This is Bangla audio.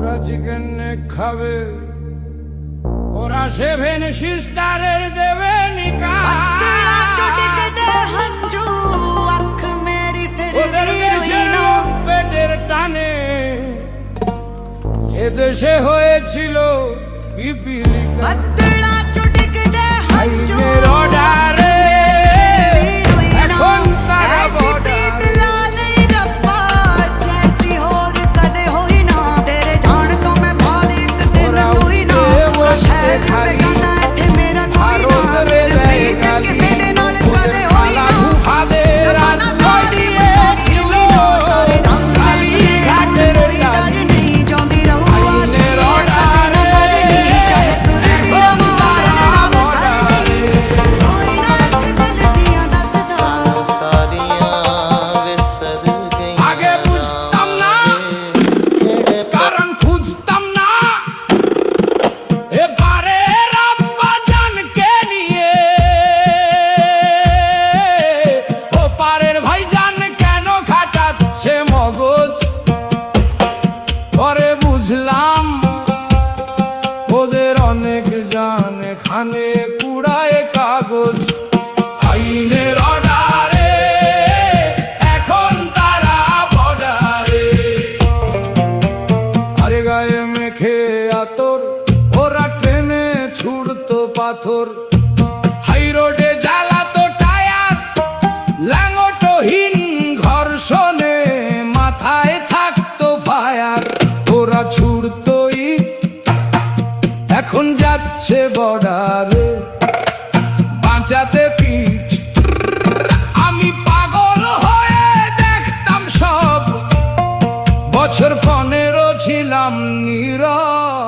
ওরা চিকেন খাবে, ওরা সেভেন সিস্টারের দেবে পেটের টানে। এদেশে হয়েছিল পিপিলিকা অর্ডারে, এখন তারা বুঝলাম ওদের অনেক জানে খানে কুড়ায় কাগজ। আইনের অর্ডারে এখন তারা বর্ডারে, আরে গায়ে মেখে আতর ওরা ট্রেনে ছুড়তো পাথর, হাই রোডে জ্বালাতো টায়ার, ল্যাঙ্গটহীন ঘর্ষণে মাথায় থাকতো ফায়ার। ওরা ছুড়তো ইট, এখন যাচ্ছে বর্ডারে বাঁচাতে পিঠ। আমি পাগল হয়ে দেখতাম সব, বছর 15 ছিলাম নীরব।